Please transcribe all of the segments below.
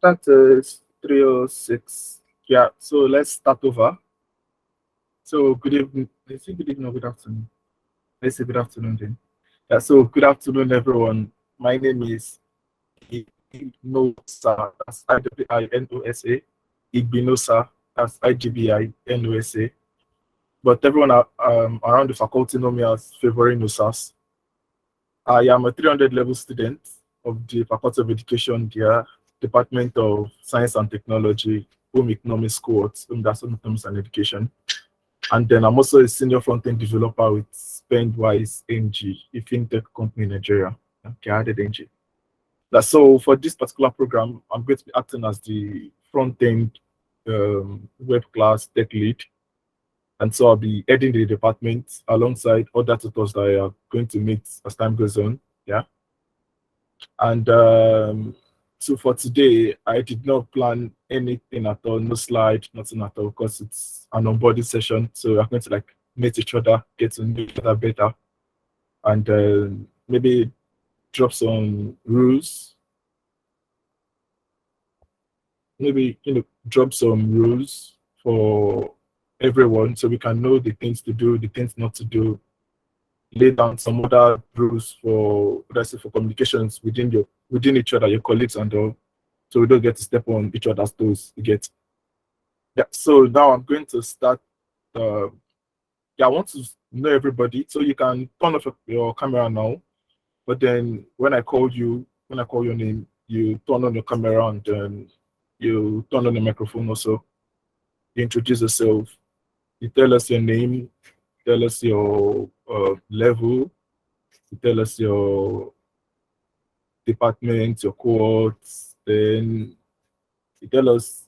That is 3:06. Yeah, so let's start over. So good evening. Let's say good evening or good afternoon. Let's say good afternoon then. Yeah, so good afternoon, everyone. My name is Igbinosa, that's IWINOSA. Igbinosa, that's IGBINOSA. But everyone around the faculty know me as Favourene. I am a 300 level student of the Faculty of Education there, Department of Science and Technology, Home Economics Cohort, that's Economics and Education. And then I'm also a senior front-end developer with Spendwise MG, a fintech company in Nigeria. Okay, I added MG. So for this particular program, I'm going to be acting as the front-end web class tech lead. And so I'll be heading the department alongside other tutors that I are going to meet as time goes on. Yeah. And so for today, I did not plan anything at all, no slide, nothing at all, because it's an onboarding session. So we're going to like meet each other, get to know each other better, and maybe drop some rules. Maybe drop some rules for everyone so we can know the things to do, the things not to do. Lay down some other rules for, let's say, for communications within each other, your colleagues and all, so we don't get to step on each other's toes. You get? Yeah. So now I'm going to start. Yeah, I want to know everybody, so you can turn off your camera now. But then when I call your name, you turn on your camera and then you turn on the microphone also. You introduce yourself. You tell us your name. Tell us your level. You tell us your department, your cohorts. Then you tell us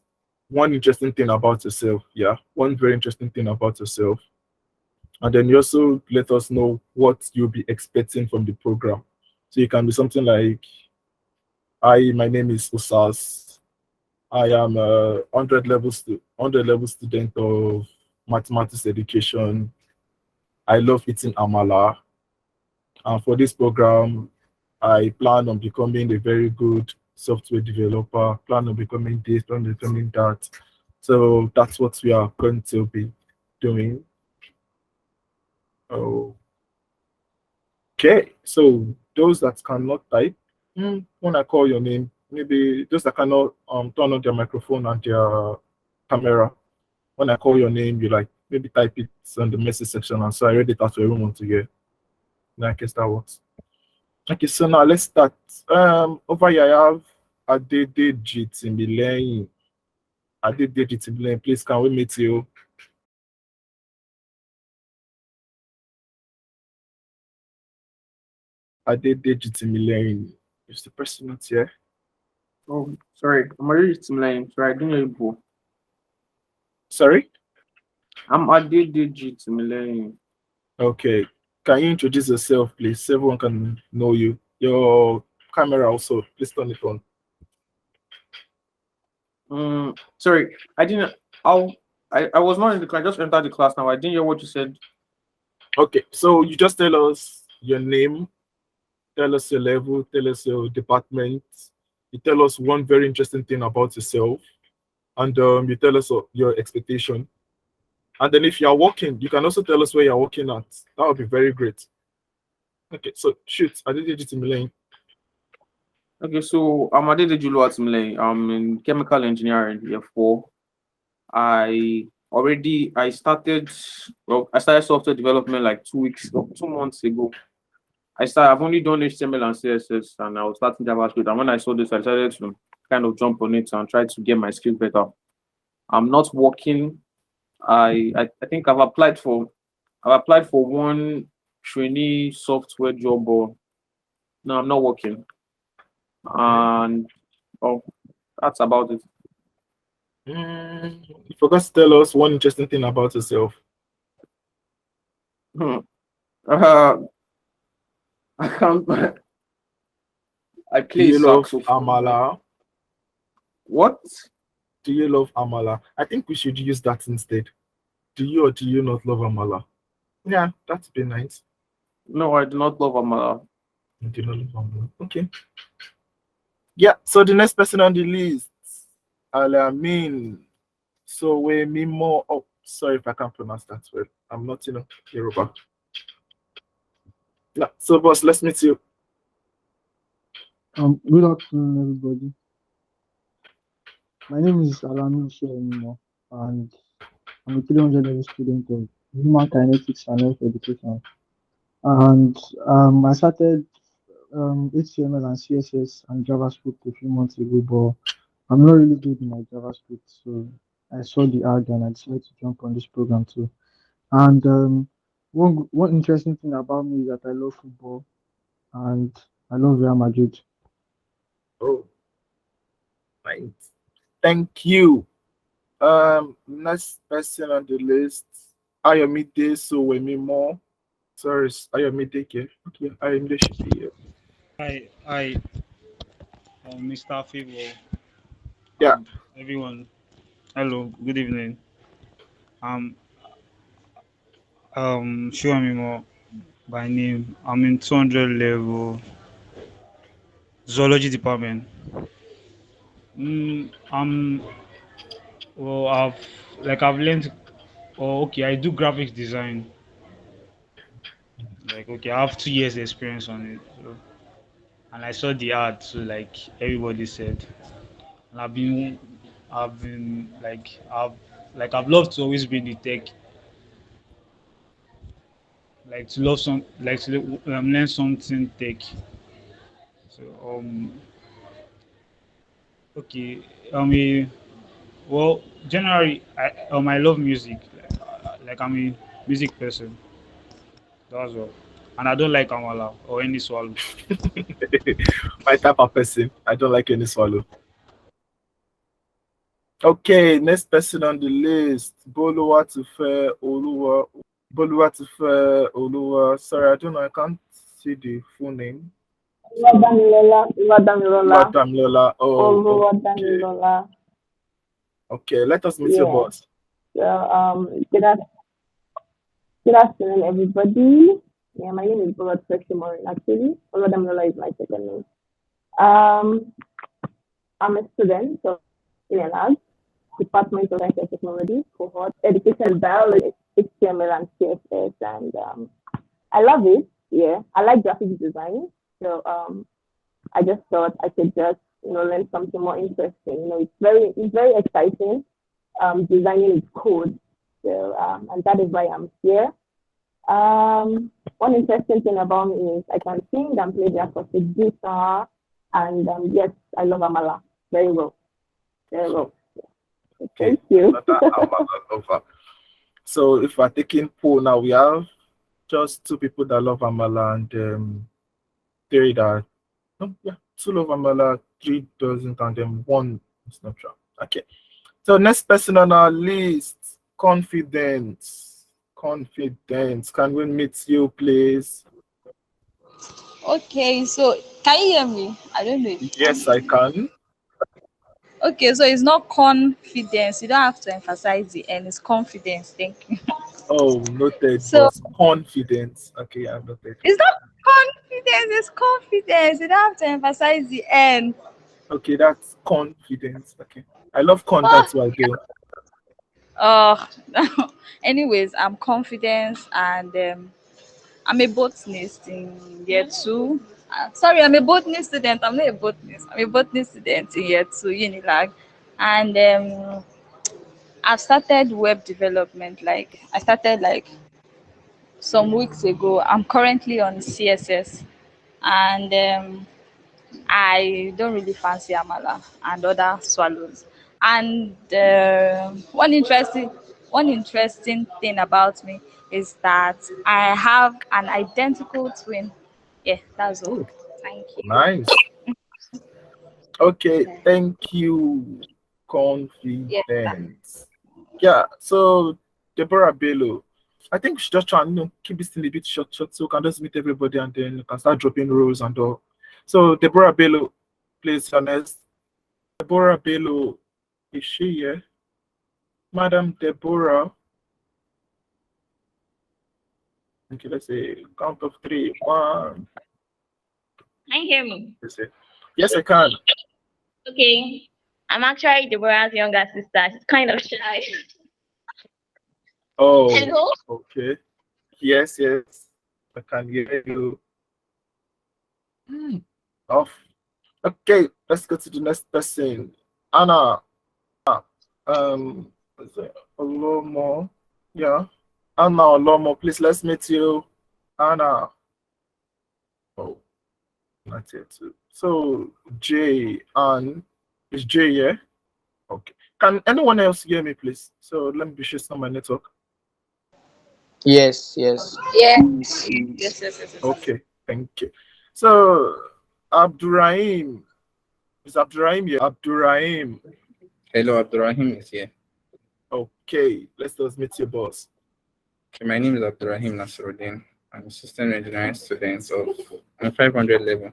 one interesting thing about yourself. Yeah, one very interesting thing about yourself. And then you also let us know what you'll be expecting from the program. So it can be something like, hi, my name is Usas. I am a 100 level student of mathematics education. I love eating amala. And for this program, I plan on becoming a very good software developer, plan on becoming this, plan on becoming that. So that's what we are going to be doing. Okay, so those that cannot type, when I call your name, maybe those that cannot turn on their microphone and their camera, when I call your name, you like maybe type it on the message section, and so I read it out for everyone to hear. I guess that works. Okay, so now let's start. Over here I have Adedeji Timileyin. Adedeji Timileyin, please can we meet you? Adedeji Timileyin. Is the person not here? Oh, sorry. I'm already Timileyin. Sorry, I didn't know you before. Sorry? I'm Adedeji Timileyin. Okay. Can you introduce yourself, please? So everyone can know you. Your camera also, please turn it on. Sorry, I didn't. I was not in the class. I just entered the class now. I didn't hear what you said. Okay, so you just tell us your name, tell us your level, tell us your department. You tell us one very interesting thing about yourself, and you tell us your expectation. And then if you are working, you can also tell us where you're working at. That would be very great. Okay, so shoot, I did it in Milan. Okay, so I'm Adedeji Timileyin. I'm in chemical engineering year 4. I started software development like 2 months ago. I've only done HTML and CSS, and I was starting JavaScript. And when I saw this, I decided to kind of jump on it and try to get my skills better. I'm not working. I think I've applied for one trainee software job, but no, I'm not working. And that's about it. You forgot to tell us one interesting thing about yourself. I can't. I play Do you love saxophone. amala? What? Do you love amala? I think we should use that instead. Do you or do you not love amala? Yeah, that'd be nice. No, I do not love amala. You do not love amala. Okay. Yeah, so the next person on the list, Alamin. So we me more. Oh, sorry if I can't pronounce that well. I'm not, Yoruba. Yeah. So, boss, let's meet you. Good afternoon, everybody. My name is Alamin Sheonimo, and I'm a 300 level student of Human Kinetics and Health Education. And I started HTML and CSS and JavaScript a few months ago, but I'm not really good in my JavaScript, so I saw the ad and I decided to jump on this program too. And one interesting thing about me is that I love football and I love Real Madrid. Oh, nice. Thank you. Next person on the list. Ayomide. So we me more. Sorry, Ayomide. Okay. Ayomide should be here. Hi, Mr. Favor Yeah. and everyone. Hello, good evening. I'm Shuamimo by name. I'm in 200 level zoology department. I'm well. I've learned. Oh, okay. I do graphics design. I have 2 years experience on it. So, and I saw the ad. So, everybody said, and I've been I've loved to always be in the tech to love some to learn something tech. So okay a, well generally I love music I'm a music person. That's all. And I don't like amala or any swallow. My type of person. I don't like any swallow. Okay, next person on the list. Boluwatife Oluwa. Boluwatife Oluwa. Sorry, I don't know. I can't see the full name. So, Oluwadamilola. Oluwadamilola. Oh, okay. Oluwadamilola. Okay, let us meet your Yeah. boss. So good afternoon, everybody. Yeah, my name is Bola Morin. Actually, Oluwadamilola is my second name. I'm a student of in Department of Science and Technology, cohort Education Biology, HTML and CSS, and I love it. Yeah, I like graphic design. So I just thought I could just learn something more interesting. It's very exciting. Designing with code. So and that is why I'm here. One interesting thing about me is I can sing and play the acoustic guitar, and yes, I love Amala very well, very well. So, Okay, thank you. another Amala lover. So if we're taking poll now, we have just two people that love Amala and three that two love Amala, three doesn't, and then one is not sure. Okay. So next person on our list, confidence. Confidence. Can we meet you, please? Okay, so can you hear me? I don't know if you can Yes, hear I me. can. Okay, so it's not confidence. You don't have to emphasize the N. It's confidence. Thank you. Oh, noted, So boss. Confidence. Okay, I'm noted. it's not confidence. It's confidence. You don't have to emphasize the N. Okay, that's confidence. Okay. I love con, Oh, that's why I do. uh, anyways, I'm confident and I'm a botanist in year two. Sorry, I'm a botany student. I'm not a botanist. I'm a botany student in year two, Unilag, and I've started web development. Like I started like some weeks ago. I'm currently on CSS, and I don't really fancy amala and other swallows. And one interesting thing about me is that I have an identical twin. Yeah, that's all. Oh, Thank you. nice. Okay, Yeah. thank you. Yeah. Confidence. Yeah, so Deborah Bello. I think we should just try and keep this thing a bit short, so we can just meet everybody and then you can start dropping roles and all. So Deborah Bello, please, your next. Deborah Bello, is she here? Madam Deborah. Okay, let's say count of three. One. Can you hear me? Let's say, yes, I can. Okay. I'm actually Deborah's younger sister. She's kind of shy. Oh, Hello? okay. Yes, yes. I can hear you. Off. Okay, let's go to the next person. Anna. Is it Olomo? Yeah. Anna Olomo, please let's meet you. Anna. Oh, not yet too. So Jay and is Jay here? Okay. Can anyone else hear me, please? So let me be sure it's not my network. Yes, yes. Yeah. Yes. Okay, thank you. So Abdurrahim. Is Abdurrahim here? Abdurrahim. Hello, Abdurrahim is here. Okay, let's just meet your boss. Okay, my name is Abdurrahim Nasruddin. I'm a system engineering student of 500 level.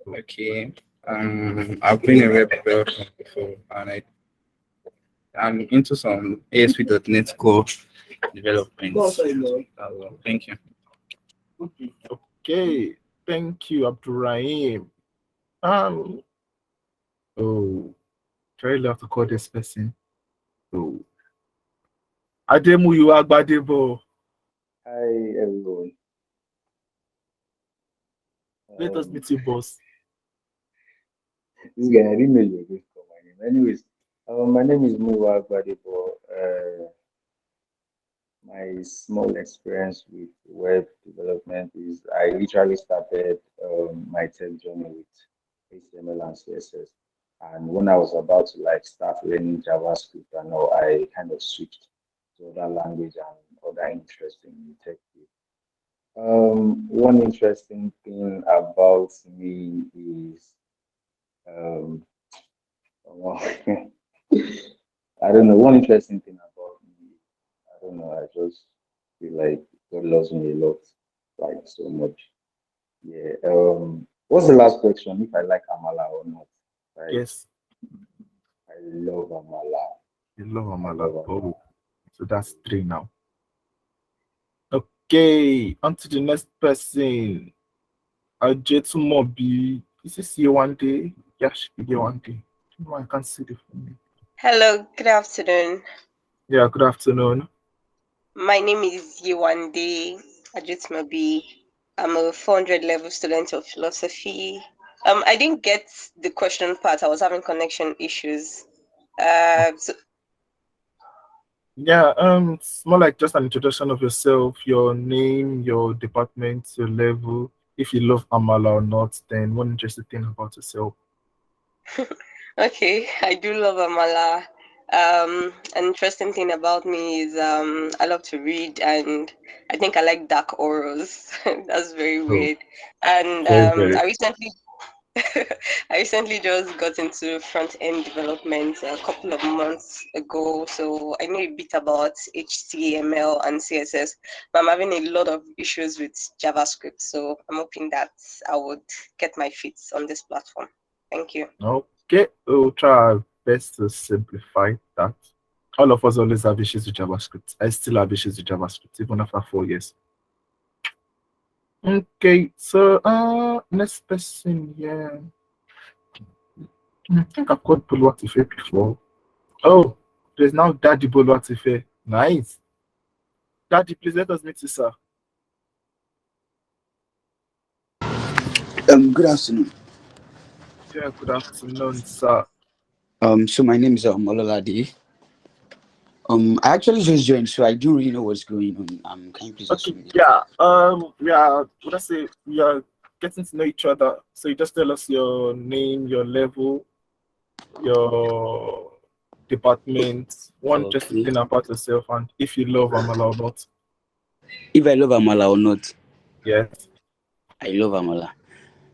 Okay, I've been a web developer before, and I'm into some ASP.NET Core development. Thank you. Okay, thank you, Abdurrahim. Oh, very love to call this person. Oh, Ademuyu Agbadebo. Hi everyone. Let us meet you, boss. This guy, I didn't know you were going to call my name. Anyways, my name is Muiwa Gbadebo. My small experience with web development is I literally started my tech journey with HTML and CSS. And when I was about to start learning JavaScript and all, I kind of switched to other language and other interesting tech field. One interesting thing about me is I don't know. One interesting thing about me, I don't know. I just feel like God loves me a lot, so much. Yeah. What's the last question? If I like Amala or not? Yes. I love Amala. You love Amala. Oh, so that's 3 now. Okay, on to the next person. Ajetumobi. Is this here one day? Yeah, she be here one day. No, I can't see the phone. Hello, good afternoon. Yeah, good afternoon. My name is Yewande Ajitmabi. I'm a 400 level student of philosophy. I didn't get the question part. I was having connection issues. Yeah, it's more like just an introduction of yourself, your name, your department, your level. If you love Amala or not, then one interesting thing about yourself. Okay, I do love Amala. An interesting thing about me is I love to read, and I think I like dark horrors. That's very weird. And I recently I recently just got into front-end development a couple of months ago, so I know a bit about HTML and CSS, but I'm having a lot of issues with JavaScript, so I'm hoping that I would get my feet on this platform. Thank you. Okay, we'll try our best to simplify that. All of us always have issues with JavaScript. I still have issues with JavaScript, even after 4 years. Okay, so next person here. I think I've got Boluwatife before. Oh, there's now Daddy Boluwatife. Nice. Daddy, please let us meet you, sir. Good afternoon. Yeah, good afternoon, sir. So my name is Ololade. I actually just joined, so I don't really know what's going on. Can you please explain it? Yeah. We are getting to know each other. So you just tell us your name, your level, your department, one interesting thing about yourself, and if you love Amala or not. If I love Amala or not? Yes. I love Amala.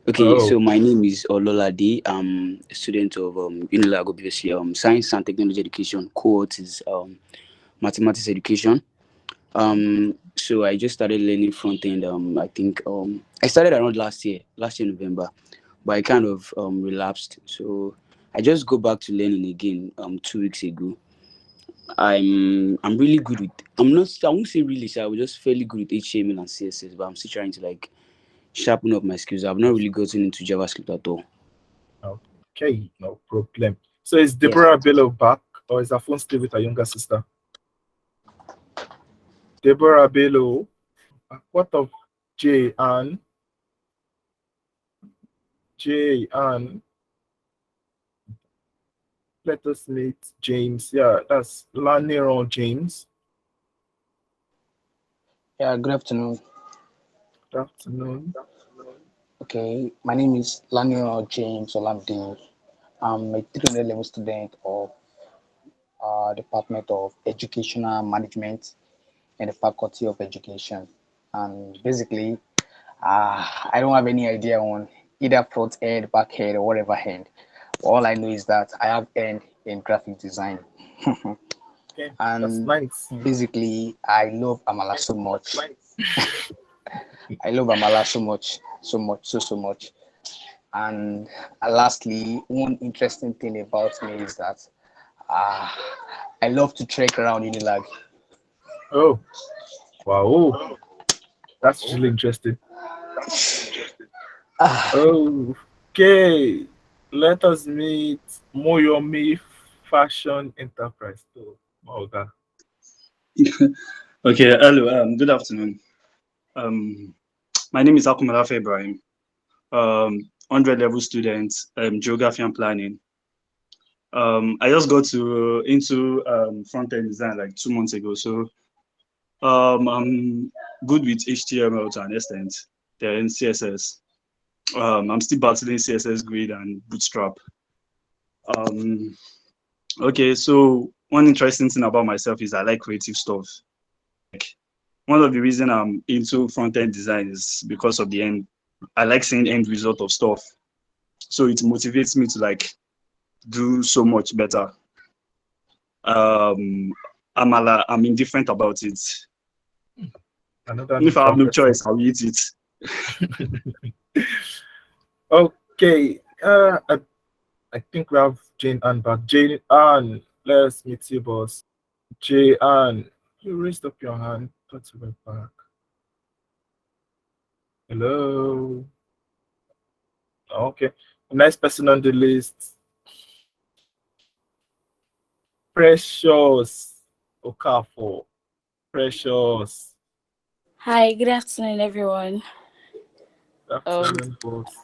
Okay, so my name is Ololade. I'm a student of Unilago BSc, Science and Technology Education. Cohort is Mathematics Education. So I just started learning front end. I think I started around last year November, but I kind of relapsed. So I just go back to learning again 2 weeks ago. I'm really good with. I won't say really, so I was just fairly good with HTML and CSS, but I'm still trying to sharpen up my skills. I've not really gotten into JavaScript at all. Okay, no problem. So is Deborah Bello back, or is her phone still with her younger sister? Deborah Bello. What of Jay Ann? Jay Ann. Let us meet James. Yeah, that's Laniron James. Yeah, good afternoon. Good afternoon. Okay, my name is Laniron James Olamide. I'm a 300 level student of Department of Educational Management in the Faculty of Education. And basically, I don't have any idea on either front end, back end, or whatever end. All I know is that I have end in graphic design. Okay, and that's nice. basically, I love Amala so much. I love Amala so much. And lastly, one interesting thing about me is that I love to trek around Unilag. Oh, wow. That's really interesting. Okay, let us meet Moyomi Fashion Enterprise. Oh, God. Okay, hello, good afternoon. My name is Akumala Favourene, 100 level student, geography and planning. I just got into front-end design like 2 months ago, so I'm good with HTML to an extent, then CSS. I'm still battling CSS Grid and Bootstrap. Okay, so one interesting thing about myself is I like creative stuff. One of the reasons I'm into front-end design is because of the end. I like seeing end result of stuff. So it motivates me to like do so much better. I'm indifferent about it. If I have no choice, I'll eat it. Okay. I think we have Jane Ann back. Jane Ann, let's meet you, boss. Jane Ann, you raised up your hand. Thought you went back. Hello. Okay. Next person on the list. Precious Okafor. Precious. Hi, good afternoon, everyone. Good afternoon, boss.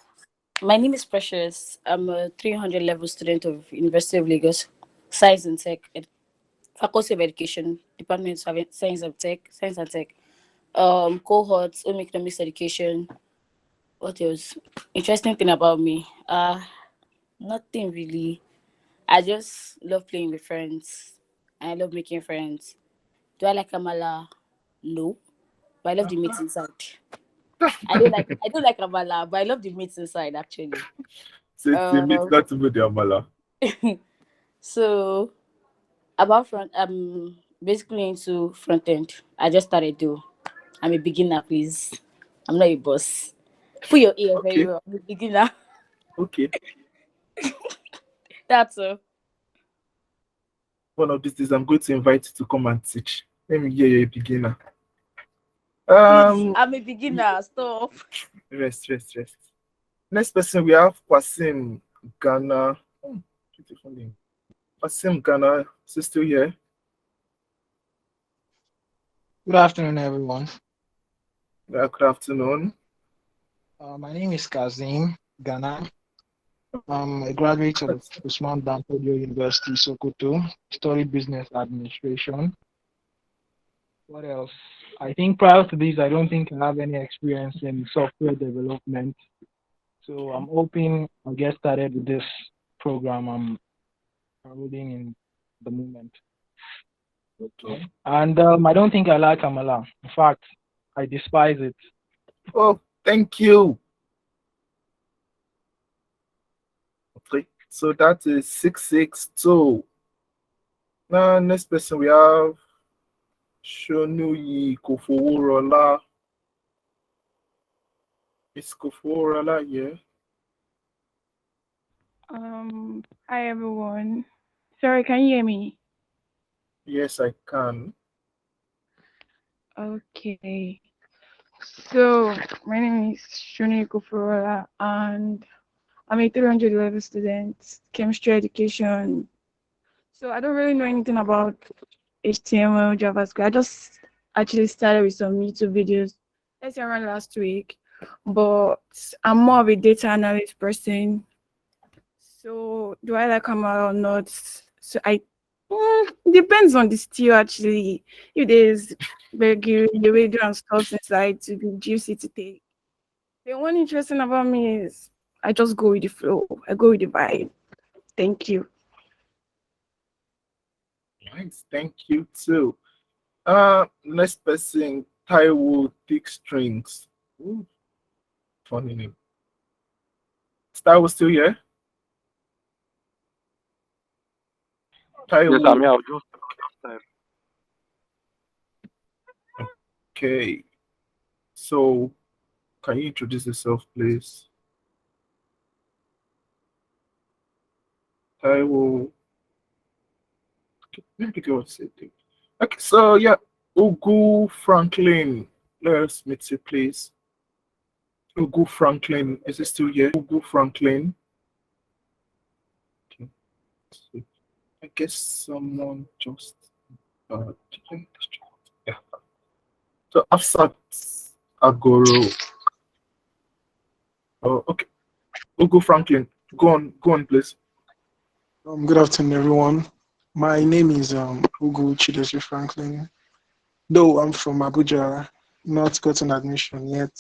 My name is Precious. I'm a 300 level student of University of Lagos, Science and Tech, Faculty of Education, Department of Science and Tech. Cohorts, Home Economics Education. What else? Interesting thing about me? Nothing really. I just love playing with friends. I love making friends. Do I like Amala? No, but I love the meat inside. I don't like Amala, but I love the meat inside actually. So it's the meat, not even the Amala. So about basically into front end. I just started to. I'm a beginner, please. I'm not a boss. Put your ear very well. I'm a beginner. Okay. That's all. One of these days, I'm going to invite you to come and teach. Let me hear you're a beginner. Please, I'm a beginner. Stop. Rest. Next person, we have Kwasim Ghana. Beautiful name. Kwasim Ghana, is he still here? Good afternoon, everyone. Good afternoon. My name is Kazim Ghana. I'm a graduate of Usman Danfodio University, Sokoto. Studied business administration. What else? I think prior to this, I don't think I have any experience in software development. So I'm hoping I'll get started with this program I'm enrolling in the moment. Okay. And I don't think I like Amala. In fact, I despise it. Oh, thank you. Okay, so that is 662. Now, next person we have Shonuyi Kofoworola. Is Kofoworola here? Hi everyone. Sorry, can you hear me? Yes, I can. Okay. So my name is Shuni Kufurora and I'm a 300 level student, chemistry education. So I don't really know anything about HTML, JavaScript. I just actually started with some YouTube videos, let's say around last week. But I'm more of a data analyst person. So do I like Kamala or not? So depends on the steel actually. If there's burger, the radio and stuff inside to be juicy to take. The one interesting about me is I just go with the flow. I go with the vibe. Thank you. Nice, thank you too. Next person, Taiwo Thick Strings. Ooh, funny name. Is Taiwo still here? Taiwo. Yes, I'm here. I'll just time. Okay. So, can you introduce yourself, please? Taiwo. Maybe go say thing. Okay, so yeah, Ugu Franklin. Let's meet you, please. Ugu Franklin, is he still here? Ugu Franklin. Okay. So, I guess someone just yeah. So Afsat Agoro. Oh, okay. Ugu Franklin, go on, please. Good afternoon, everyone. My name is Ugu Chidosi Franklin. Though I'm from Abuja, not gotten admission yet.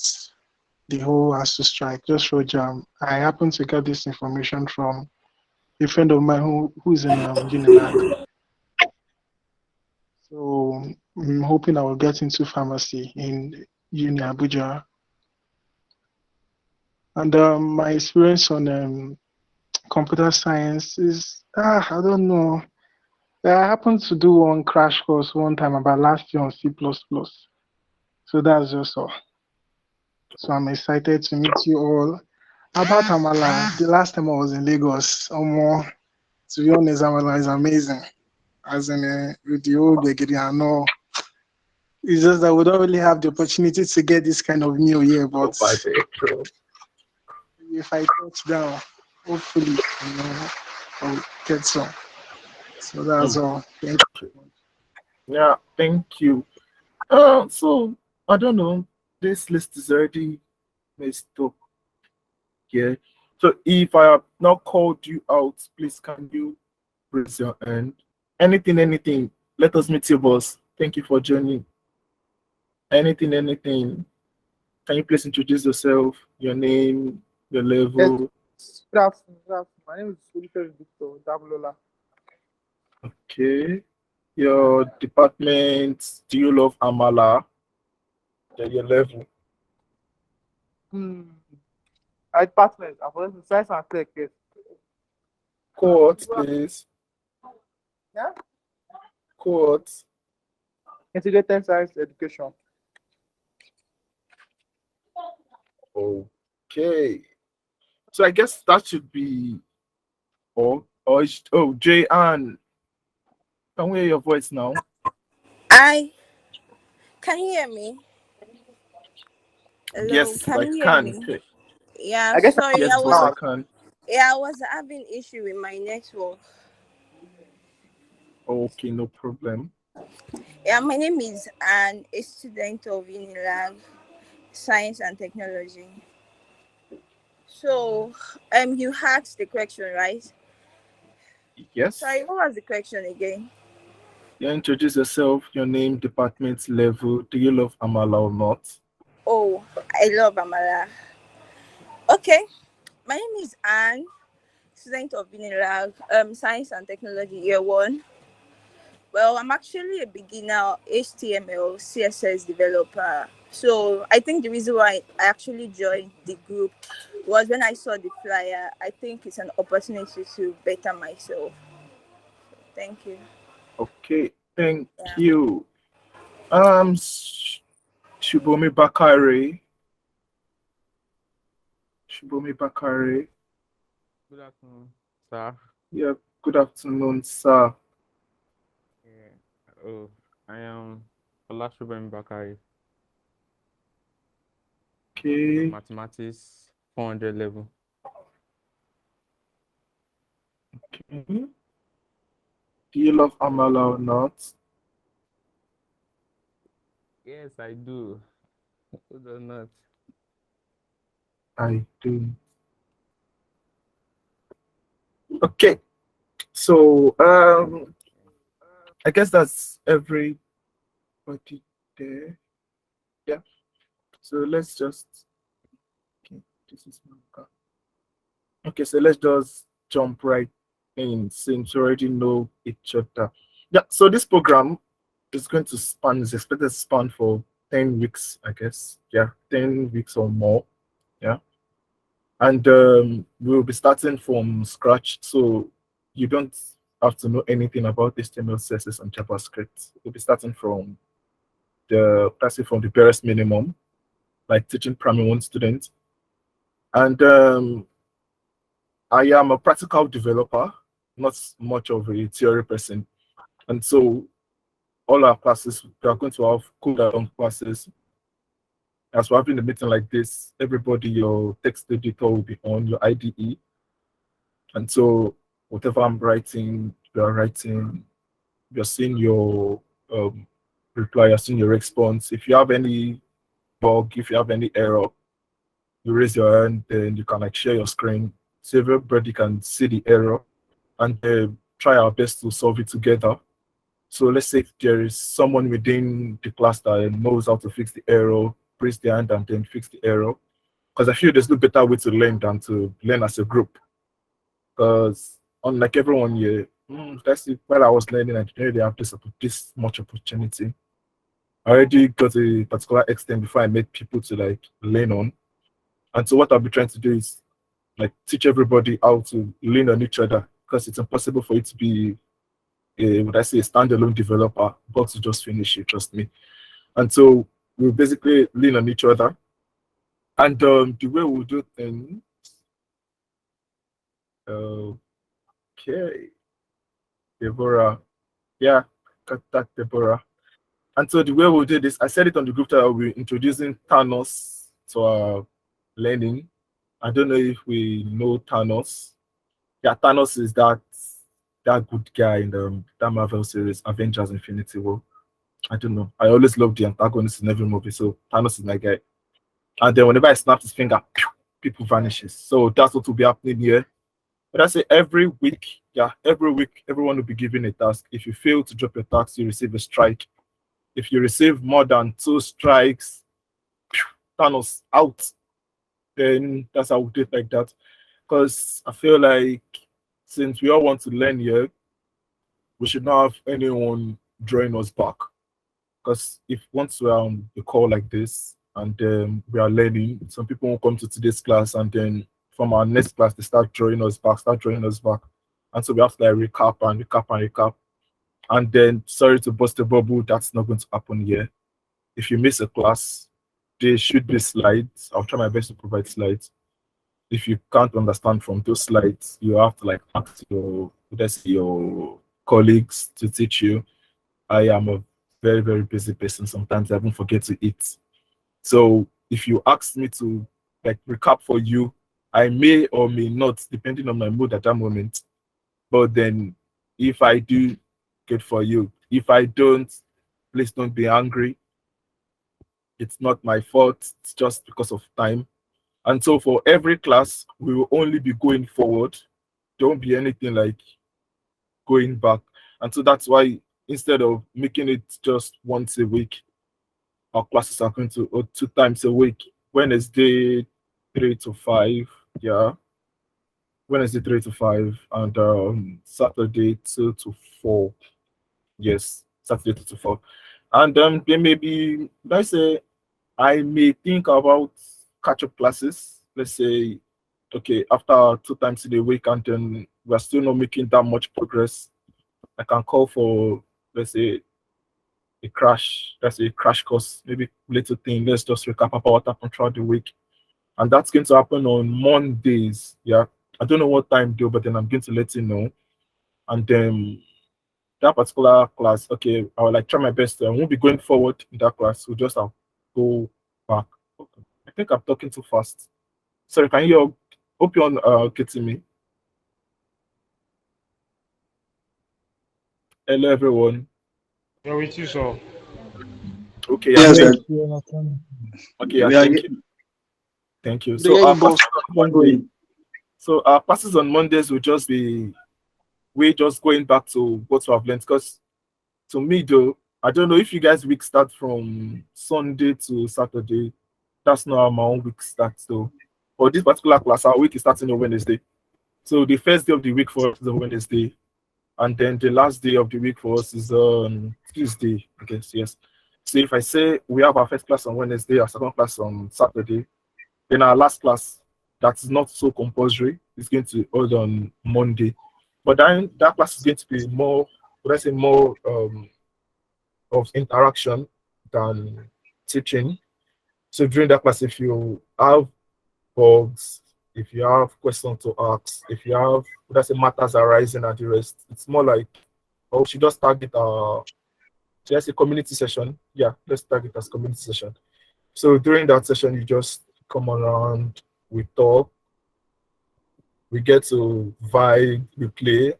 The whole ASU strike, just for jam. I happen to get this information from a friend of mine who's in Unilag. So I'm hoping I will get into pharmacy in Uni Abuja. And my experience on computer science is, I don't know. I happened to do one crash course one time about last year on C++. So that's just all. So I'm excited to meet you all. About Amala, the last time I was in Lagos, to be honest, Amala is amazing. As in, with the old Begiri and all. It's just that we don't really have the opportunity to get this kind of meal here, but if I touch down, hopefully, I'll get some. So that's all. Thank you. Yeah, thank you. So I don't know. This list is already messed up. Yeah. So if I have not called you out, please can you raise your hand? Anything. Let us meet your boss. Thank you for joining. Anything. Can you please introduce yourself, your name, your level? Yes. Good afternoon. My name is Felipe Victor Dablola. Okay. Your department, do you love Amala? Your level. My department, I'm from Science and Tech. Yes. Cohort, please. Yeah? Cohort. Integrated Science Education. Okay. So I guess that should be Jay Ann. Can we hear your voice now? Can you hear me? Hello, Yes, can I you hear can. me? Okay. Yeah, I guess sorry, Yes, boss, I can. I was having issue with my network. Okay, no problem. Yeah, my name is Anne, a student of Unilag, Science and Technology. So, you asked the question, right? Yes. Sorry, what was the question again? You introduce yourself, your name, department, level. Do you love Amala or not? Oh, I love Amala. Okay, my name is Anne, student of Unilag, Science and Technology Year 1. Well, I'm actually a beginner HTML, CSS developer. So I think the reason why I actually joined the group was when I saw the flyer. I think it's an opportunity to better myself. Thank you. Okay, thank you. Shubomi Bakare. Good afternoon, sir. Yeah, good afternoon, sir. Yeah. Oh, I am Olashubomi Bakari. Okay. Mathematics 400 level. Do you love Amala or not? Yes, I do. Hold on, not. I do. Okay. So I guess that's everybody there. Yeah. So let's just okay, this is my car. Okay, so let's just jump right in since we already know each other. Yeah, so this program is going to span, is expected to span for 10 weeks, I guess. Yeah, 10 weeks or more. Yeah. And we'll be starting from scratch. So you don't have to know anything about HTML, CSS, and JavaScript. We'll be starting from from the barest minimum, like teaching primary one students. And I am a practical developer, not much of a theory person. And so all our classes, we are going to have code along classes. As we're having a meeting like this, everybody, your text editor will be on your IDE. And so whatever I'm writing, you're writing, you're seeing your reply, you're seeing your response. If you have any bug, if you have any error, you raise your hand, then you can like share your screen so everybody can see the error and try our best to solve it together. So let's say if there is someone within the class that knows how to fix the error, raise their hand and then fix the error. Because I feel there's no better way to learn than to learn as a group. Because unlike everyone here, that's it. While I was learning, I didn't really have this much opportunity. I already got a particular extent before I met people to like learn on. And so what I'll be trying to do is like teach everybody how to lean on each other because it's impossible for you to be would I say a standalone developer, but to just finish it, trust me. And so we'll basically lean on each other. And the way we'll do things, okay, Deborah, yeah, got that, Deborah. And so the way we'll do this, I said it on the group that we're introducing Thanos to our learning. I don't know if we know Thanos. Yeah, Thanos is that good guy in that Marvel series, Avengers Infinity War. I don't know. I always love the antagonist in every movie, so Thanos is my guy. And then whenever I snap his finger, people vanishes. So that's what will be happening here. But I say every week, yeah, every week, everyone will be given a task. If you fail to drop your task, you receive a strike. If you receive more than 2 strikes, Thanos out. Then that's how we do it like that. Because I feel like since we all want to learn here, we should not have anyone drawing us back. Because if once we're on a call like this and we are learning, some people won't come to today's class and then from our next class they start drawing us back, And so we have to like recap and recap and recap. And then sorry to bust the bubble, that's not going to happen here. If you miss a class, there should be slides. I'll try my best to provide slides. If you can't understand from those slides, you have to like ask your colleagues to teach you. I am a very, very busy person. Sometimes I even forget to eat. So if you ask me to like recap for you, I may or may not, depending on my mood at that moment. But then if I do, good for you. If I don't, please don't be angry. It's not my fault. It's just because of time. And so for every class, we will only be going forward. Don't be anything like going back. And so that's why instead of making it just once a week, our classes are going to or 2 times a week. Wednesday 3 to 5, yeah. Wednesday 3 to 5 and Saturday 2 to 4. Yes, Saturday 2 to 4. And then maybe let's say I may think about catch-up classes. Let's say, okay, after 2 times in a week, and then we're still not making that much progress. I can call for, let's say, a crash. Let's say a crash course, maybe little thing. Let's just recap about what happened throughout the week, and that's going to happen on Mondays. Yeah, I don't know what time though, but then I'm going to let you know. And then that particular class, okay, I will like try my best. I won't be going forward in that class. We'll just have go back. Okay. I think I'm talking too fast. Sorry, can you hope you're getting me? Hello, everyone. You're with you, so. Okay, Yes, thank sir. you. Okay, We are thank you. Thank you. we So hear our you, boss. classes on Keep on Monday. going. So our classes on Mondays will just be we just going back to what we have learned. Because to me, though, I don't know if you guys week start from Sunday to Saturday. That's not how my own week starts, though. For this particular class, our week is starting on Wednesday. So the first day of the week for us is on Wednesday, and then the last day of the week for us is on Tuesday, I guess. Yes. So if I say we have our first class on Wednesday, our second class on Saturday, then our last class that is not so compulsory is going to hold on Monday. But then that class is going to be more, would I say, more of interaction than teaching. So during that class, if you have bugs, if you have questions to ask, if you have, would I say, matters arising at the rest, it's more like, oh, she just target should I say community session? Yeah, let's target as community session. So during that session, you just come around, we talk, we get to vibe, we play,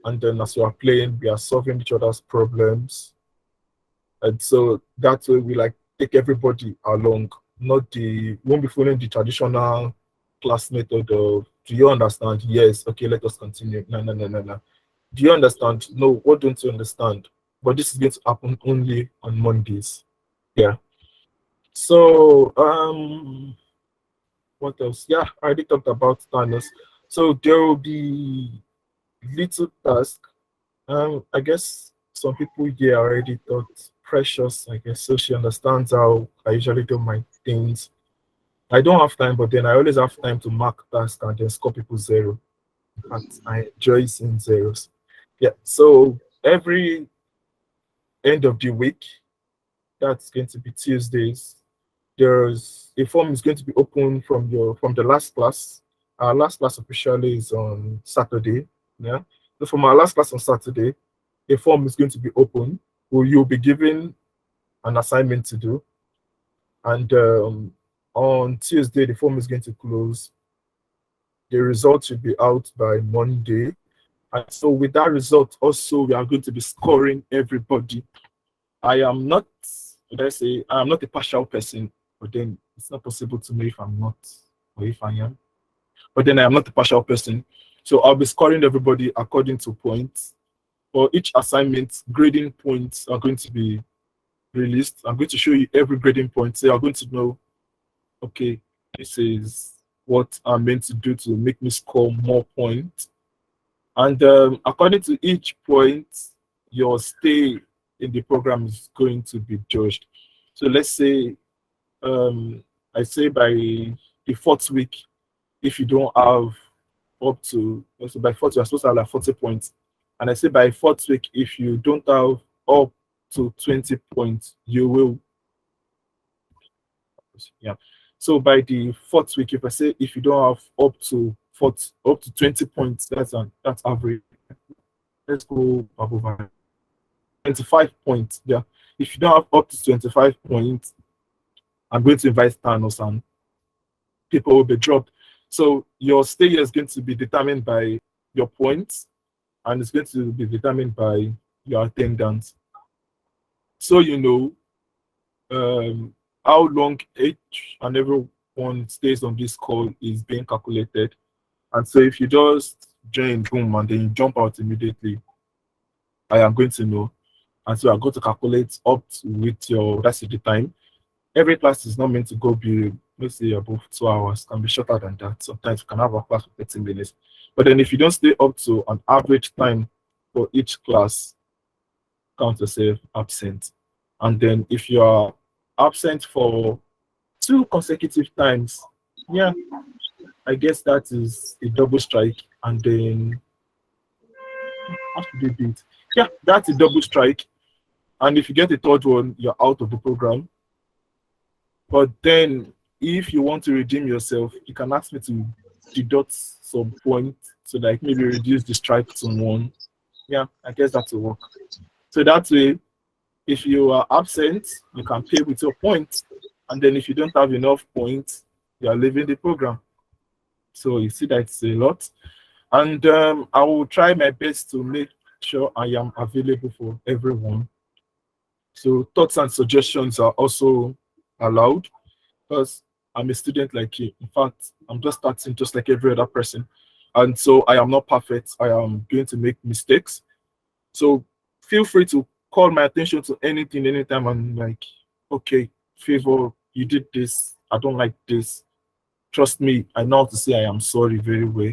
and then as we are playing, we are solving each other's problems. And so that way we like take everybody along, not the won't be following the traditional class method of do you understand? Yes, okay, let us continue. No, no, no, no, no. Do you understand? No, what don't you understand? But this is going to happen only on Mondays. Yeah. So what else? Yeah, I already talked about Thanos. So there will be little task. I guess some people here already thought Precious, I guess, so she understands how I usually do my things. I don't have time, but then I always have time to mark tasks and then score people zero. In fact, I enjoy seeing zeros. Yeah, so every end of the week, that's going to be Tuesdays. There's a form is going to be open from the last class. Our last class officially is on Saturday. Yeah. So from our last class on Saturday, a form is going to be open where you'll be given an assignment to do. And on Tuesday, the form is going to close. The result should be out by Monday. And so with that result, also we are going to be scoring everybody. I am not, would I say, I am not a partial person, but then it's not possible to know if I'm not or if I am. But then I am not a partial person. So I'll be scoring everybody according to points. For each assignment, grading points are going to be released. I'm going to show you every grading point. So you're going to know, okay, this is what I'm meant to do to make me score more points. And according to each point, your stay in the program is going to be judged. So let's say, I say by the fourth week, if you don't have up to, so by fourth, you're supposed to have like 40 points. And I say by fourth week, if you don't have up to 20 points, you will. Yeah. So by the fourth week, if I say if you don't have up to 20 points, that's average. Let's go above 25 points. Yeah. If you don't have up to 25 points, I'm going to invite Thanos and people will be dropped. So your stay is going to be determined by your points and it's going to be determined by your attendance. So you know how long each and every one stays on this call is being calculated. And so if you just join, boom, and then you jump out immediately, I am going to know. And so I'm going to calculate up to with your, that's the time. Every class is not meant to go be, let's say, above 2 hours, can be shorter than that. Sometimes you can have a class for 30 minutes. But then if you don't stay up to an average time for each class, count yourself absent. And then if you are absent for 2 consecutive times, yeah, I guess that is a double strike. And then how should they do it? Yeah, that's a double strike. And if you get a third one, you're out of the program. But then if you want to redeem yourself, you can ask me to deduct some point so like maybe reduce the strike to 1. Yeah, I guess that will work. So that way, if you are absent, you can pay with your points. And then if you don't have enough points, you are leaving the program. So you see that it's a lot. And I will try my best to make sure I am available for everyone. So thoughts and suggestions are also allowed because I'm a student like you. In fact, I'm just starting just like every other person. And so I am not perfect. I am going to make mistakes. So feel free to call my attention to anything, anytime. I'm like, okay, Favor, you did this. I don't like this. Trust me, I know how to say I am sorry very well.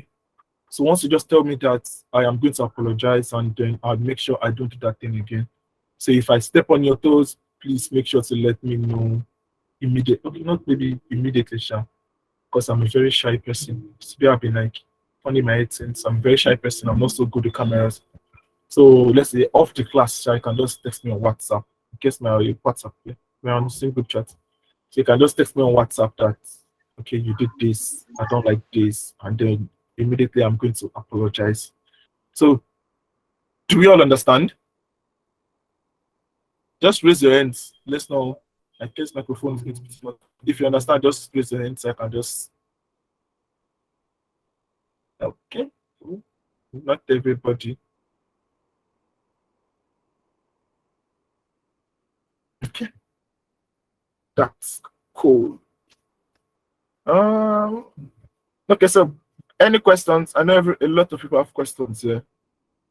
So once you just tell me that, I am going to apologize and then I'll make sure I don't do that thing again. So if I step on your toes, please make sure to let me know immediately. Okay, not maybe immediately, Sha, because I'm a very shy person. Today I've been like funny my head since I'm a very shy person. I'm not so good with cameras. So let's say off the class, Sha, you can just text me on WhatsApp. In case my WhatsApp, yeah, we're on the same group chat. So you can just text me on WhatsApp that okay, you did this, I don't like this, and then immediately I'm going to apologize. So do we all understand? Just raise your hands. Let's know. I guess microphone is going to be small. If you understand, just raise your hands so I can just. Okay. Not everybody. Okay. That's cool. Okay, so any questions? I know a lot of people have questions here.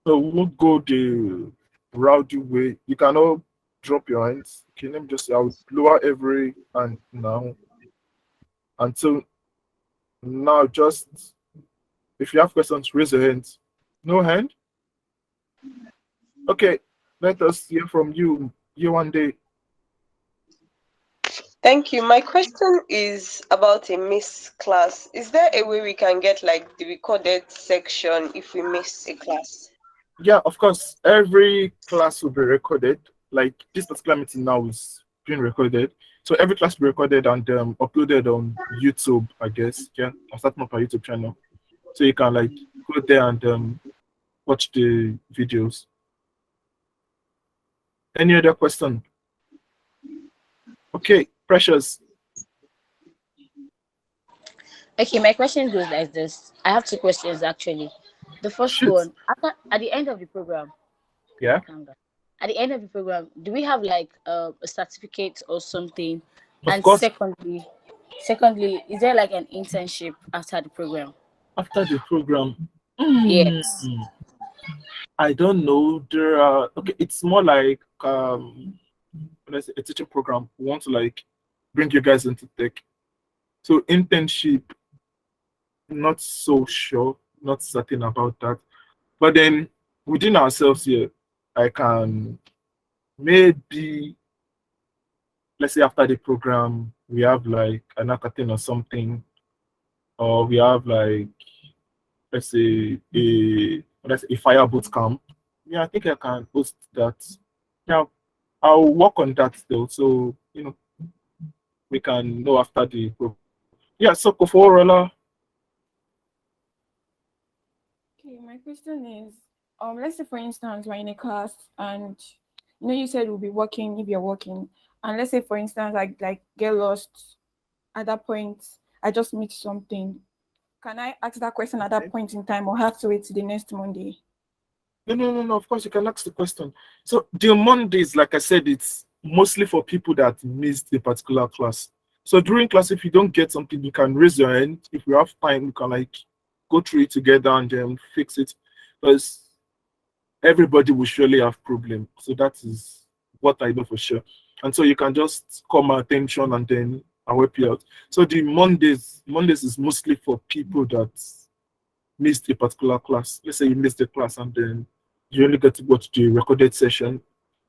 So we'll go the rowdy way. You can all drop your hands. Okay, let me just I'll lower every hand now. Until now, just if you have questions, raise your hands. No hand? Okay, let us hear from you. You one day. Thank you. My question is about a miss class. Is there a way we can get like the recorded section if we miss a class? Yeah, of course. Every class will be recorded. Like this particular meeting now is being recorded. So every class will be recorded and uploaded on YouTube, I guess. Yeah, I'm starting up a YouTube channel. So you can like go there and watch the videos. Any other question? Okay, Precious. Okay, my question goes like this. I have two questions actually. The first Shoot. one, at the end of the program, Yeah. calm down. At the end of the program, do we have like a certificate or something? Of And course. secondly, is there like an internship after the program? After the program, Yes. I don't know. There are okay. It's more like let's say a teaching program. We want to like bring you guys into tech. So internship, not so sure, not certain about that. But then within ourselves here, I can maybe let's say after the program we have like an hackathon or something, or we have like let's say a fire boot camp. Yeah, I think I can post that. Yeah, I'll work on that still. So we can know after the program. Yeah, so Koforola. Okay, my question is, let's say for instance we're in a class and you said we'll be working if you're working, and let's say for instance I like get lost at that point, I just meet something. Can I ask that question at that point in time or have to wait till the next Monday? No. Of course, you can ask the question. So the Mondays, like I said, it's mostly for people that missed a particular class. So during class, if you don't get something, you can raise your hand. If you have time, you can like go through it together and then fix it. Because everybody will surely have problem. So that is what I know for sure. And so you can just call my attention and then I'll help you out. So the Mondays is mostly for people that missed a particular class. Let's say you missed a class and then you only get to watch the recorded session,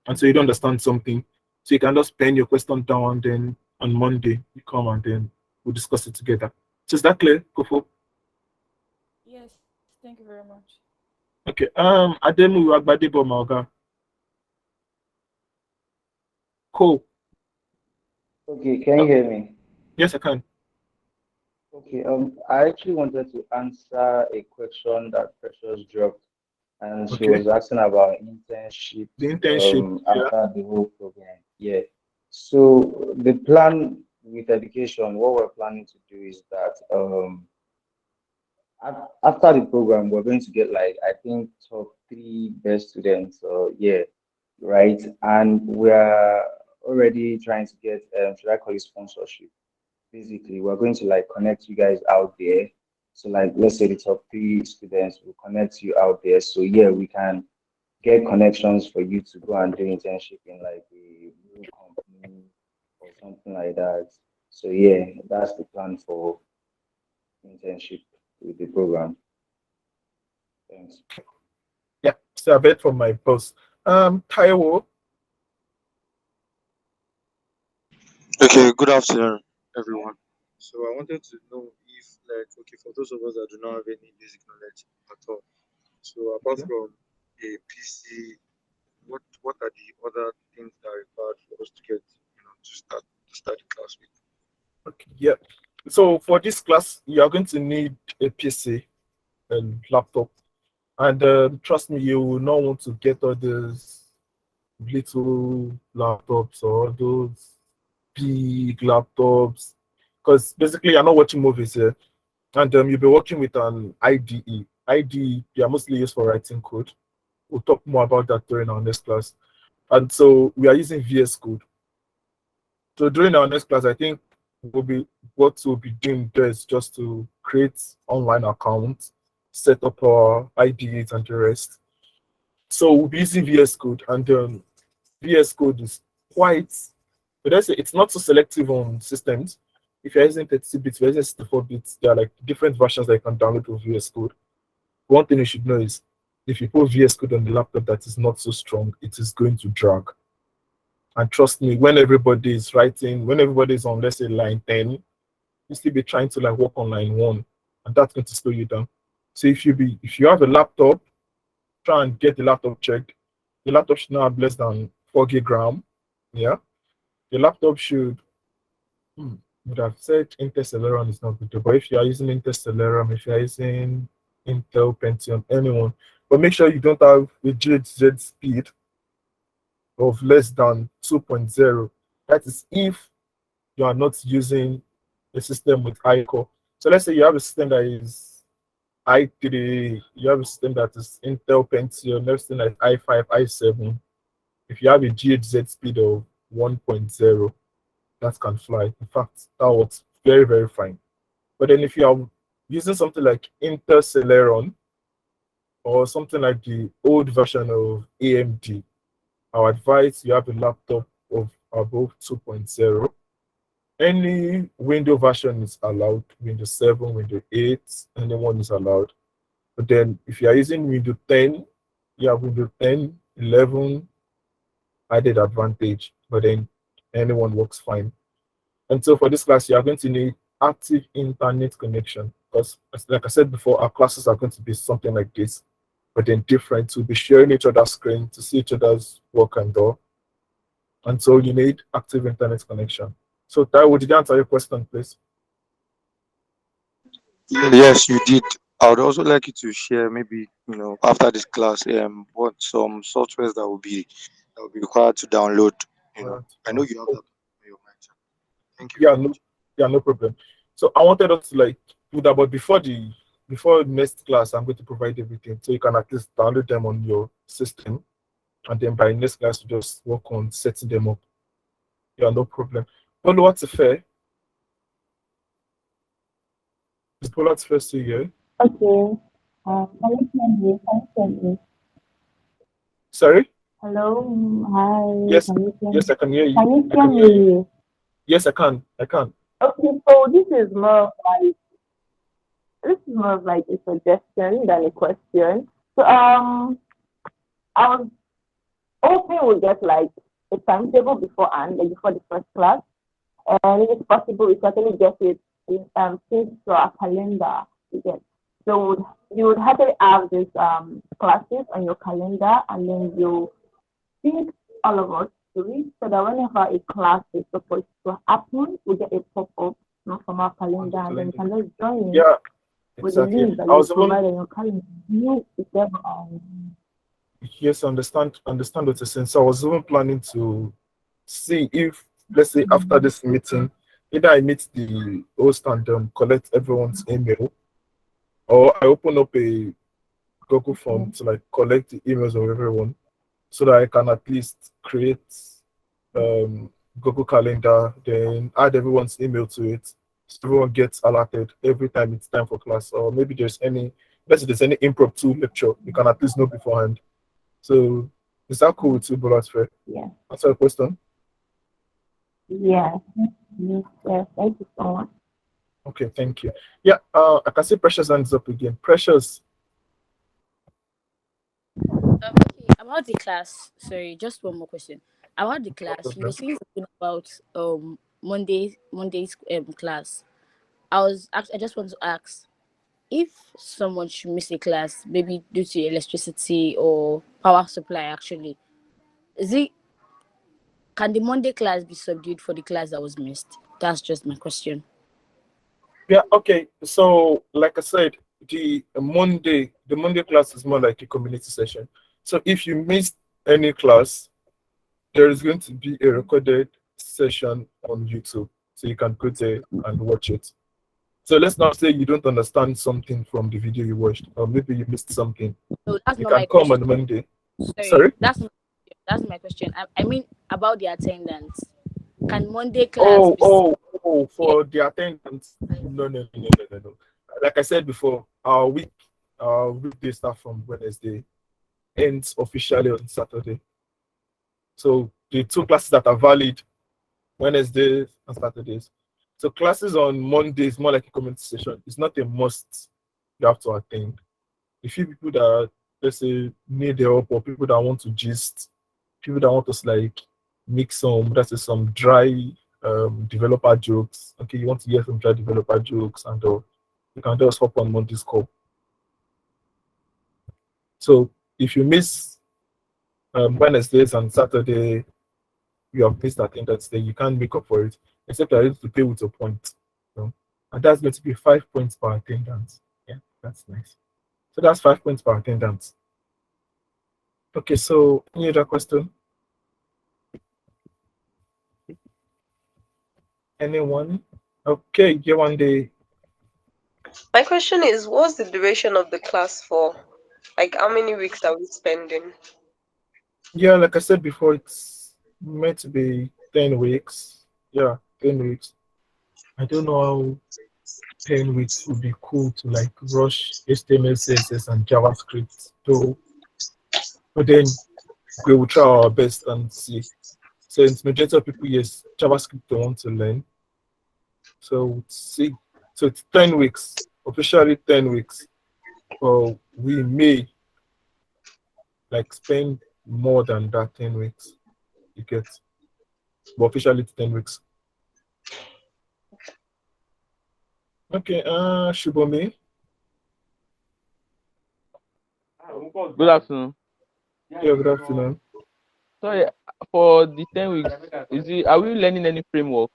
and so you don't understand something. So you can just pen your question down and then on Monday you come and then we'll discuss it together. So is that clear, Kofo? Yes, thank you very much. Okay. Ademu Agbadebo Maoga. Cool. Okay, can you hear me? Yes, I can. Okay, I actually wanted to answer a question that Precious dropped, and she Okay. was asking about internship The internship, after the whole program. Yeah. So the plan with education, what we're planning to do is that After the program, we're going to get like I think top 3 best students. So yeah, right. And we're already trying to get should I call it sponsorship? Basically, we're going to like connect you guys out there. So like let's say the top 3 students will connect you out there. So yeah, we can get connections for you to go and do internship in like a new company or something like that. So yeah, that's the plan for internship with the program. Thanks. Yeah, so I bet from my post. Taiwo. Okay, good afternoon, everyone. So I wanted to know if, like, okay, for those of us that do not have any basic knowledge at all, so apart from a PC, what are the other things that are required for us to get, to start the class with? Okay, yeah. So for this class, you are going to need a PC and laptop. And trust me, you will not want to get all those little laptops or those big laptops. Because basically, you're not watching movies here. And you'll be working with an IDE. IDE, they are mostly used for writing code. We'll talk more about that during our next class. And so we are using VS Code. So during our next class, I think what we'll be doing there is just to create online accounts, set up our IDs and the rest. So we'll be using VS Code, and VS Code is quite, but let's say it's not so selective on systems. If you're using 32 bits, if you're using 64 bits, there are like different versions that you can download with VS Code. One thing you should know is if you put VS Code on the laptop that is not so strong, it is going to drag. And trust me, when everybody is writing, when everybody is on, let's say, line 10, you still be trying to like work on line 1, and that's going to slow you down. So if you have a laptop, try and get the laptop checked. The laptop should not have less than 4 gig RAM. Yeah. The laptop should would have said Intel Celeron is not good, but if you are using Intel Celeron, if you are using Intel Pentium, anyone, but make sure you don't have a GHz speed of less than 2.0. That is if you are not using a system with high core. So let's say you have a system that is i3, you have a system that is Intel Pentium, next thing like i5, i7. If you have a GHz speed of 1.0, that can fly. In fact, that works very, very fine. But then if you are using something like Intel Celeron or something like the old version of AMD, I would advise you have a laptop of above 2.0. Any window version is allowed, Windows 7, Windows 8, anyone is allowed. But then if you are using Windows 10, you have Windows 10, 11, added advantage, but then anyone works fine. And so for this class, you are going to need active internet connection because, like I said before, our classes are going to be something like this, but then different. We'll be sharing each other's screen to see each other's work and all. And so you need active internet connection. So Taiwo, did you answer your question, please? Yes, you did. I would also like you to share maybe, after this class, what some softwares that will be required to download. I know you have that on your mind. Thank you Yeah, very much. no problem. So I wanted us to like do that, but before next class, I'm going to provide everything so you can at least download them on your system, and then by next class, you just work on setting them up. Yeah, no problem. Polo, what's fair? Is Polo what's fair to you? Okay. Can you hear me? Can you hear me? Sorry? Hello. Hi. Yes, Can you hear yes, me? I can hear you. Can you I hear can hear you. me? Yes, I can. I can. Okay. So this is more of like a suggestion than a question. So I was hoping we get like a timetable beforehand, like before the first class. And if it's possible, we certainly get it synced to our calendar. So you would happily have these classes on your calendar, and then you sync all of us to it, so that whenever a class is supposed to happen, we get a pop-up from our calendar, and then we can just join in Yeah, with the exactly. link that I you was even provide on your calendar. yes, understand what you're saying. So I was even planning to see if, let's say, after this meeting, either I meet the host and collect everyone's email, or I open up a Google form to like collect the emails of everyone, so that I can at least create Google Calendar, then add everyone's email to it, so everyone gets alerted every time it's time for class, or maybe let's say there's any impromptu lecture, you can at least know beforehand. So is that cool with you, Bolasfe? Yeah. Answer the question. Yes. Yes. Thank you so much. Okay, thank you. Yeah, I can see Precious hands up again. Precious. Okay, about the class. Sorry, just one more question. About the class, you were saying something about Monday's class. I just want to ask if someone should miss a class, maybe due to electricity or power supply. Actually, is it can the Monday class be subdued for the class that was missed? That's just my question. Yeah, okay. So like I said, the Monday class is more like a community session. So if you missed any class, there is going to be a recorded session on YouTube. So you can go there and watch it. So let's now say you don't understand something from the video you watched, or maybe you missed something. No, that's You not can my come question. on Monday. Sorry, Sorry? that's my question. I mean about the attendance. Can Monday class be? For the attendance. No. Like I said before, our weekday start from Wednesday, ends officially on Saturday. So the two classes that are valid, Wednesdays and Saturdays. So classes on Mondays, more like a community session. It's not a must you have to attend. A few people that, let's say, need help, or people that want to gist, people that want to like make some dry developer jokes. Okay, you want to hear some dry developer jokes, and you can just hop on Monday's call. So if you miss Wednesdays and Saturday, you have missed attendance, then you can't make up for it, except you're able to pay with your point. And that's going to be 5 points per attendance. Yeah, that's nice. So that's 5 points per attendance. Okay, so any other question? Anyone? Okay, yeah, one day. My question is, what's the duration of the class for? Like, how many weeks are we spending? Yeah, like I said before, it's meant to be 10 weeks. Yeah, 10 weeks. I don't know how 10 weeks would be cool to like rush HTML, CSS, and JavaScript. But then we will try our best and see. So it's majority of people, yes, JavaScript they want to learn. So see, so it's 10 weeks, officially 10 weeks. But we may like spend more than that 10 weeks. You get, but officially it's 10 weeks. Okay, Shubome. Good afternoon. Yeah, good afternoon. Sorry, for the 10 weeks, are we learning any framework?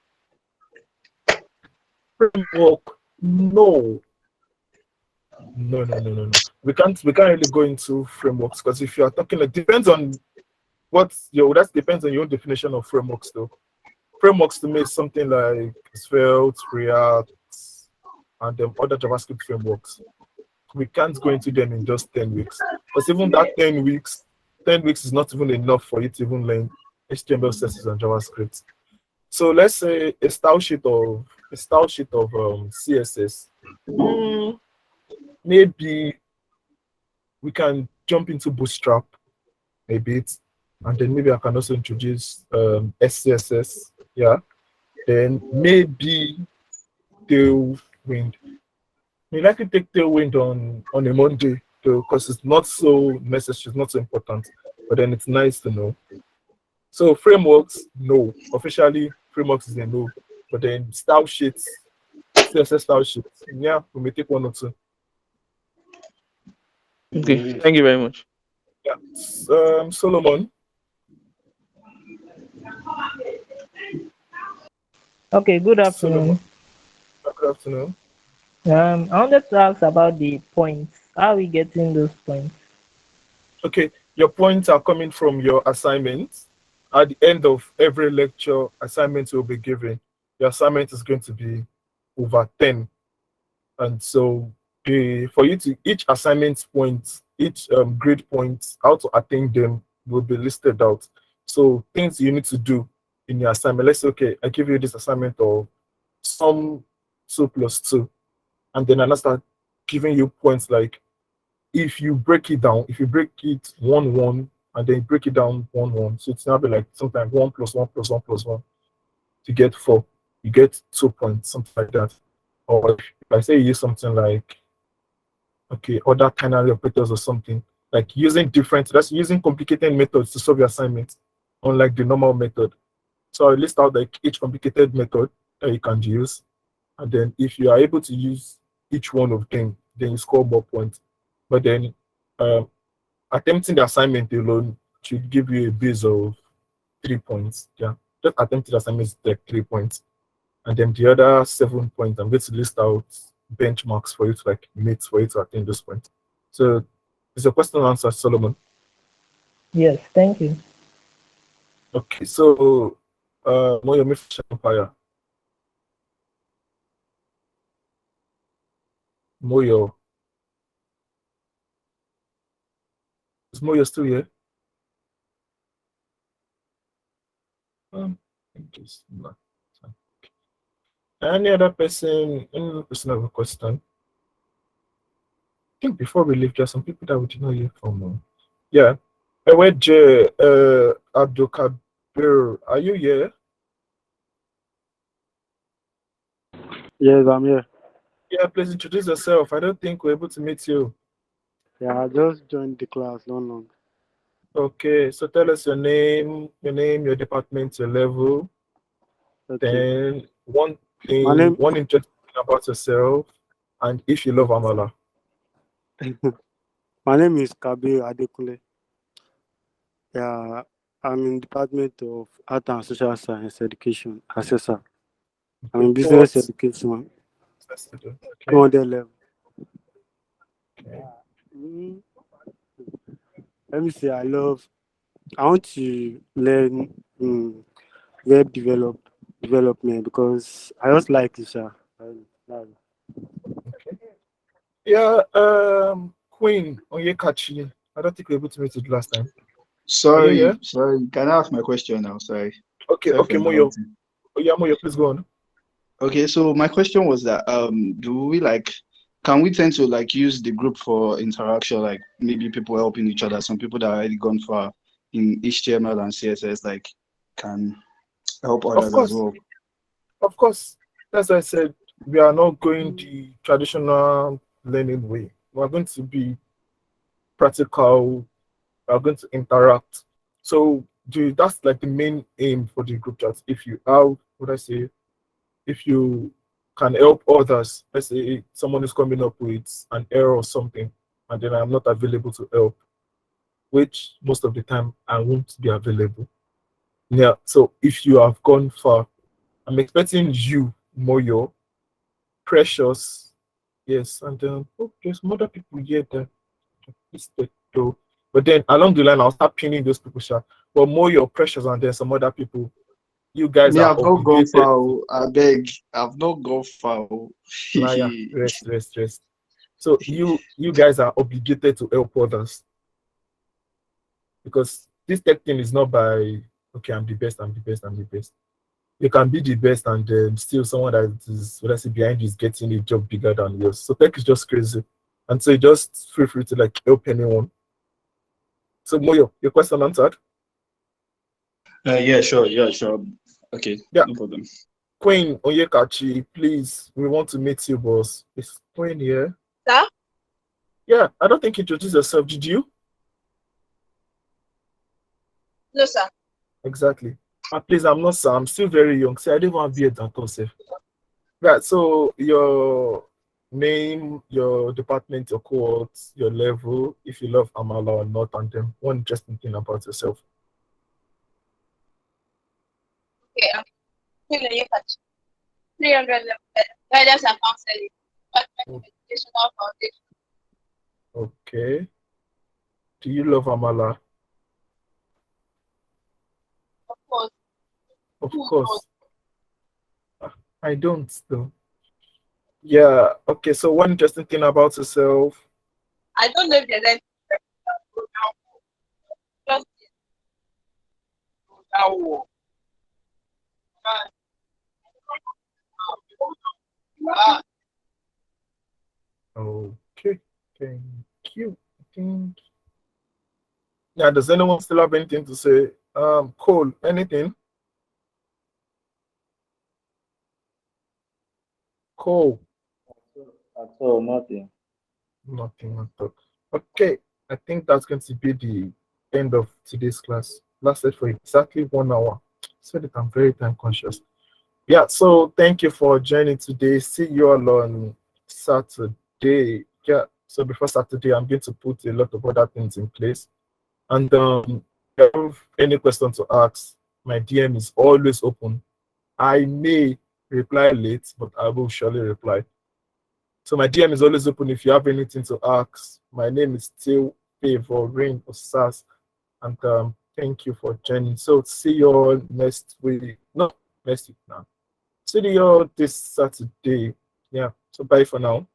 Framework? No. No. We can't really go into frameworks, because if you are talking, it depends on that depends on your own definition of frameworks though. Frameworks to me is something like Svelte, React, and other JavaScript frameworks. We can't go into them in just 10 weeks. Because even that 10 weeks is not even enough for you to even learn HTML, CSS, and JavaScript. So let's say a style sheet of CSS. Maybe we can jump into Bootstrap a bit, and then maybe I can also introduce SCSS. Yeah. Then maybe Tailwind. We like to take Tailwind on a Monday though, because it's not so necessary, it's not so important, but then it's nice to know. So frameworks, no. Officially, frameworks is a no. But then style sheets, CSS style sheets, yeah, we may take one or two. Okay, thank you very much. Yeah. Solomon. Okay, good afternoon. Good afternoon. I wanted to ask about the points. How are we getting those points? Okay, your points are coming from your assignments. At the end of every lecture, assignments will be given. Your assignment is going to be over 10. And so for you to each assignment point, each grade point, how to attain them will be listed out. So things you need to do in your assignment. Let's say, okay, I give you this assignment of sum 2 plus 2, and then I start giving you points like if you break it down, if you break it 1 1 and then break it down 1 1, so it's now be like sometimes 1 plus 1 plus 1 plus 1 to get 4, you get 2 points, something like that. Or if I say you use something like okay, other ternary operators or something, like that's using complicated methods to solve your assignment, unlike the normal method. So I list out like each complicated method that you can use, and then if you are able to use each one of them, then you score more points. But then um, attempting the assignment alone should give you a base of 3 points. Yeah, just attempting the assignment is like 3 points, and then the other 7 points, I'm going to list out benchmarks for you to like meet for you to attain those points. So is a question answered, Solomon? Yes, thank you. Okay, so Moyo Mifish Empire. Moyo. Is Moyo still here? I think it's not. Any other person have a question? I think before we leave, there's some people that we did not hear from. Yeah. Eweje Abdul Kabir, are you here? Yes, I'm here. Yeah, please introduce yourself. I don't think we're able to meet you. Yeah, I just joined the class not long. Okay, so tell us your name, your department, your level. Okay. Then one name- interesting thing about yourself, and if you love Amala. My name is Kabir Adekunle. Yeah, I'm in Department of Art and Social Science Education, assessor. I'm in business What? education, Okay. 200 level. Okay. Let me say, I want to learn web development because I just like it. Okay. Yeah, Queen Onyekachi. I don't think we were able to meet it last time. Are you here? Sorry. Can I ask my question now? Sorry. Okay, Sorry okay, for Moyo. interrupting. Oh, yeah, Moyo, please go on. Okay, so my question was that can we tend to like use the group for interaction, like maybe people helping each other, some people that are already gone far in HTML and CSS like can help Of others as course, well. of course. That's why I said we are not going the traditional learning way. We're going to be practical. We're going to interact. So that's like the main aim for the group chat. If you have, what I say, if you can help others, let's say someone is coming up with an error or something, and then I'm not available to help, which most of the time I won't be available. Yeah. So if you have gone far, I'm expecting you, Moyo, Precious, yes, and there's some other people here that though. But then along the line, I'll start pinning those people, sure. But Moyo, Precious, and then some other people. You guys Me, are I've not gone obligated. far. I beg. I've not gone far. Naya, rest. So you guys are obligated to help others because this tech thing is not by okay, I'm the best. You can be the best and then still someone that is what I say behind you is getting a job bigger than yours. So tech is just crazy. And so you just feel free to like help anyone. So Moyo, your question answered? Yeah, sure. Okay, Yeah. no problem. Queen Onyekachi, please, we want to meet you, boss. Is Queen here? Sir? Yeah, I don't think you introduced yourself. Did you? No, sir. Exactly. Please, I'm not sir. I'm still very young. See, I didn't want to be a doctor, sir. Right. So your name, your department, your cohort, your level, if you love Amala or not, and then one interesting thing about yourself. Okay, I'm feeling you at 300 level guidance and counseling, educational foundation. Okay. Do you love Amala? Of course. Of course. I don't though. Yeah. Okay. So one interesting thing about yourself. I don't know if there's any. Just Okay. Thank you. I think. Yeah. Does anyone still have anything to say? Cole, anything? Cole. At all, nothing. Nothing at all. Okay. I think that's going to be the end of today's class. Lasted for exactly 1 hour. So that I'm very time conscious. Yeah, so thank you for joining today. See you all on Saturday. Yeah, so before Saturday, I'm going to put a lot of other things in place. And if you have any question to ask, my DM is always open. I may reply late, but I will surely reply. So my DM is always open if you have anything to ask. My name is still Favourene or SAS. And thank you for joining. So see you all next week. No, next week now. See you all this Saturday. Yeah. So bye for now.